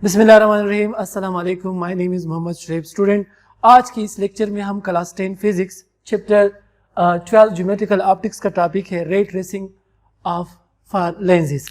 बिस्मिल्लाहिर्रहमानिर्रहीम, अस्सलाम वालेकुम। My name is Mohammad Shoaib. Student, आज की इस लेक्चर में हम class 10 physics chapter 12 geometrical optics का टॉपिक है ray tracing of for lenses.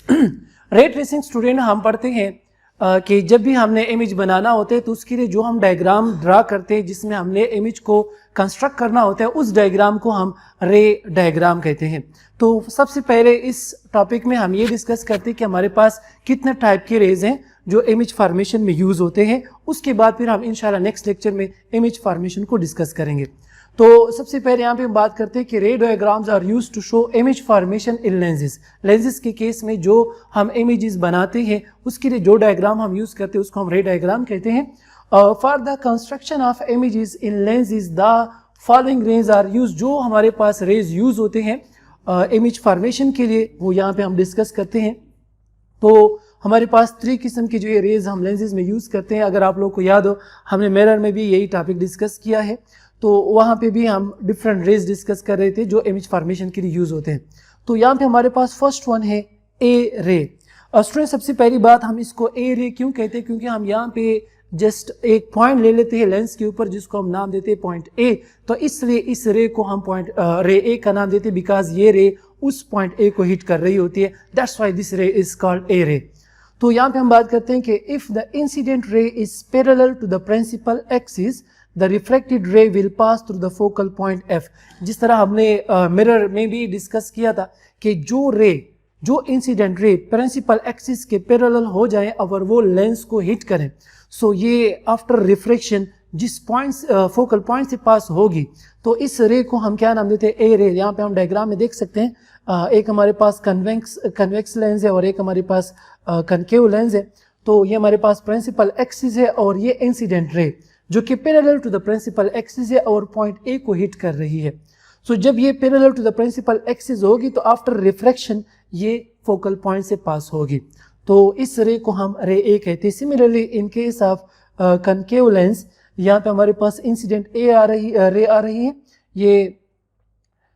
Ray tracing student हम पढ़ते हैं कि जब भी हमने इमेज बनाना होता है तो उसके लिए जो हम डायग्राम ड्रा करते हैं जिसमें हमने इमेज को कंस्ट्रक्ट करना होता है उस डायग्राम को हम रे डायग्राम कहते हैं। तो सबसे पहले इस टॉपिक में हम ये डिस्कस करते हैं कि हमारे पास कितने टाइप के रेज हैं जो इमेज फॉर्मेशन में यूज होते हैं। उसके बाद फिर हम इंशाल्लाह नेक्स्ट लेक्चर में इमेज फॉर्मेशन को डिस्कस करेंगे। तो सबसे पहले यहाँ पे हम बात करते हैं कि ray diagrams are used to show image formation in lenses. Lenses के केस में जो हम इमेजेस बनाते हैं उसके लिए जो डायग्राम हम यूज करते हैं उसको हम रे डायग्राम कहते हैं। For the construction of images in lenses the following rays are use. जो हमारे पास रेज यूज होते हैं इमेज फॉर्मेशन के लिए वो यहाँ पे हम डिस्कस करते हैं। तो हमारे पास 3 किस्म की जो ये रेज हम लेंसेज में यूज़ करते हैं। अगर आप लोग को याद हो हमने मिरर में भी यही टॉपिक डिस्कस किया है, तो वहाँ पे भी हम डिफरेंट रेज डिस्कस कर रहे थे जो इमेज फॉर्मेशन के लिए यूज़ होते हैं। तो यहाँ पे हमारे पास फर्स्ट वन है ए रे। स्टूडेंट, सबसे पहली बात हम इसको ए रे क्यों कहते हैं, क्योंकि हम यहाँ पे जस्ट एक पॉइंट ले लेते हैं लेंस के ऊपर जिसको हम नाम देते हैं पॉइंट ए। तो इसलिए इस रे को हम पॉइंट रे ए का नाम देते हैं बिकॉज ये रे उस पॉइंट ए को हिट कर रही होती है। That's why this ray is called a ray. तो यहाँ पे हम बात करते हैं कि if the incident ray is parallel to the principal axis the reflected ray will pass through the focal point F. जिस तरह हमने मिरर में भी डिस्कस किया था कि जो इंसिडेंट रे प्रिंसिपल एक्सिस के पैरेलल हो जाए और वो लेंस को हिट करें, सो ये आफ्टर रिफ्लेक्शन जिस पॉइंट फोकल पॉइंट से पास होगी तो इस रे को हम क्या नाम देते हैं, ए रे। यहाँ पे हम डायग्राम में देख सकते हैं एक हमारे पास कन्वेक्स लेंस है और एक हमारे पास कनकेव लेंस है। तो ये हमारे पास प्रिंसिपल एक्सिस है और ये इंसिडेंट रे जो कि parallel to the principal axis है और पॉइंट ए को हिट कर रही है। सो जब ये parallel to the principal axis होगी तो आफ्टर रिफ्लेक्शन ये फोकल पॉइंट से पास होगी, तो इस रे को हम रे ए कहते हैं। Similarly in case of concave lens, यहाँ पे हमारे पास इंसिडेंट रे आ रही है, ये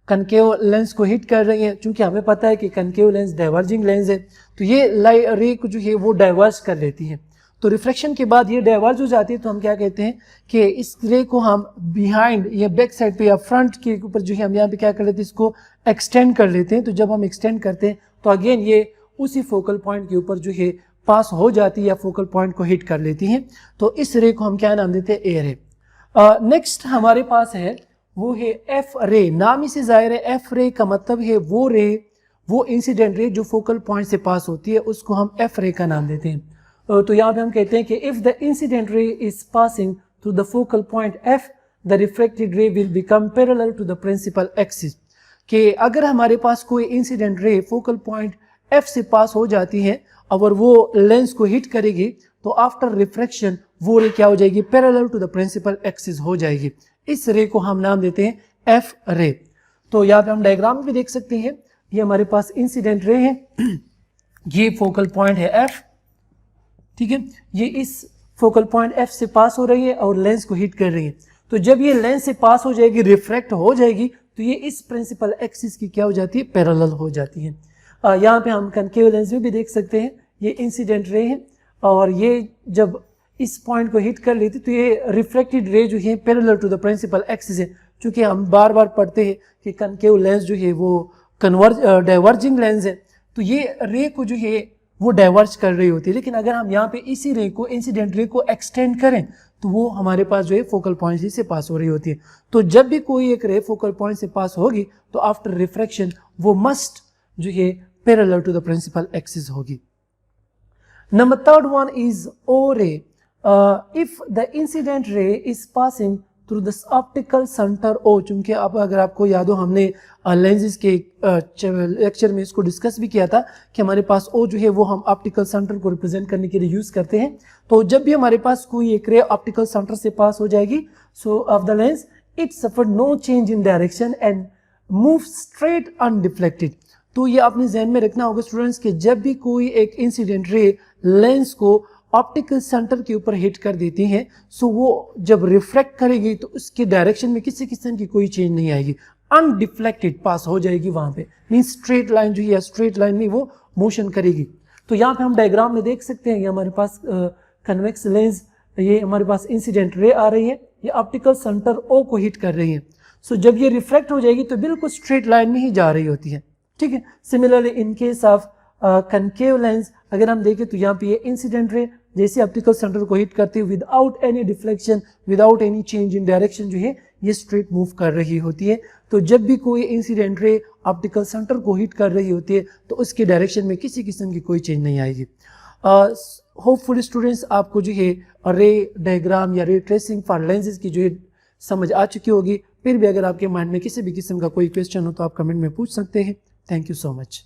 कनकेव लेंस को हिट कर रही है। चूंकि हमें पता है कि कनकेव लेंस डाइवर्जिंग लेंस है तो ये रे को जो है वो डाइवर्ज कर लेती है। तो रिफ्लेक्शन के बाद ये डाइवर्ज हो जाती है तो हम क्या कहते हैं कि इस रे को हम बिहाइंड या बैक साइड पे या फ्रंट के ऊपर जो है हम यहाँ पे क्या कर लेते हैं, इसको एक्सटेंड कर लेते हैं। तो जब हम एक्सटेंड करते हैं तो अगेन ये उसी फोकल पॉइंट के ऊपर जो है पास हो जाती है या फोकल पॉइंट को हिट कर लेती है। तो इस रे को हम क्या नाम देते हैं, ए रे। नेक्स्ट हमारे पास है वो है एफ रे। नाम ही से जाहिर है एफ रे का मतलब है वो रे, वो इंसिडेंट रे जो फोकल पॉइंट से पास होती है उसको हम एफ रे का नाम देते हैं। तो यहाँ पे हम कहते हैं कि if the incident ray is passing through the focal point F the reflected ray will become parallel to the principal axis. कि अगर हमारे पास कोई incident ray focal point F से पास हो जाती है और वो लेंस को हिट करेगी तो आफ्टर रिफ्लेक्शन वो रे क्या हो जाएगी, parallel to the principal axis हो जाएगी। इस रे को हम नाम देते हैं एफ रे। तो यहाँ पे हम डायग्राम में भी देख सकते हैं, ये हमारे पास इंसिडेंट रे है, ये फोकल पॉइंट है एफ, ठीक है। ये इस फोकल पॉइंट एफ से पास हो रही है और लेंस को हिट कर रही है। तो जब ये लेंस से पास हो जाएगी, रिफ्रैक्ट हो जाएगी, तो ये इस प्रिंसिपल एक्सिस की क्या हो जाती है, पैरेलल हो जाती है। यहाँ पे हम कनकेव लेंस में भी देख सकते हैं, ये इंसिडेंट रे है और ये जब इस पॉइंट को हिट कर लेती तो ये रिफ्लेक्टेड रे जो है parallel to the principal axis है। क्योंकि हम बार बार पढ़ते हैं कि कनकेव लेंस जो है वो डाइवर्जिंग लेंस है, तो ये रे को जो है वो डाइवर्ज कर रही होती है। लेकिन अगर हम यहाँ पे इसी रे को, इंसिडेंट रे को एक्सटेंड करें तो वो हमारे पास जो है फोकल पॉइंट से पास हो रही होती है। तो जब भी कोई एक रे फोकल पॉइंट से पास होगी तो आफ्टर रिफ्रैक्शन वो मस्ट जो है parallel to the principal axis होगी। Number third one is O ray. If the incident ray is passing through the optical centre O. चूंकि अब अगर आपको याद हो हमने लेंसेज के लेक्चर में इसको डिस्कस भी किया था कि हमारे पास ओ जो है वो हम ऑप्टिकल सेंटर को रिप्रेजेंट करने के लिए यूज करते हैं। तो जब भी हमारे पास कोई एक रे ऑप्टिकल सेंटर से पास हो जाएगी, so off the lens it suffer no change in direction and move straight undeflected. तो ये आपने ध्यान में रखना होगा स्टूडेंट्स कि जब भी कोई एक इंसिडेंट रे लेंस को ऑप्टिकल सेंटर के ऊपर हिट कर देती है, सो वो जब रिफ्लेक्ट करेगी तो उसके डायरेक्शन में किसी किस्म की कोई चेंज नहीं आएगी, अनडिफ्लेक्टेड पास हो जाएगी वहां पे। मीन स्ट्रेट लाइन जो है स्ट्रेट लाइन में वो मोशन करेगी। तो यहाँ पे हम डायग्राम में देख सकते हैं, ये हमारे पास कन्वेक्स लेंस, ये हमारे पास इंसिडेंट रे आ रही है, ये ऑप्टिकल सेंटर ओ को हिट कर रही है। सो जब ये रिफ्लेक्ट हो जाएगी तो बिल्कुल स्ट्रेट लाइन में ही जा रही होती है, ठीक है। Similarly in case of concave lens अगर हम देखें तो यहाँ पे ये इंसिडेंट रे जैसे ऑप्टिकल सेंटर को हिट करती है without any deflection, without any change in direction जो है ये स्ट्रेट मूव कर रही होती है। तो जब भी कोई इंसिडेंट रे ऑप्टिकल सेंटर को हिट कर रही होती है तो उसके डायरेक्शन में किसी किस्म की कोई चेंज नहीं आएगी। होपफुली स्टूडेंट्स आपको जो है रे डायग्राम या रे ट्रेसिंग फॉर लेंसेज की जो है समझ आ चुकी होगी। फिर भी अगर आपके माइंड में किसी भी किस्म का कोई क्वेश्चन हो तो आप कमेंट में पूछ सकते हैं। Thank you so much.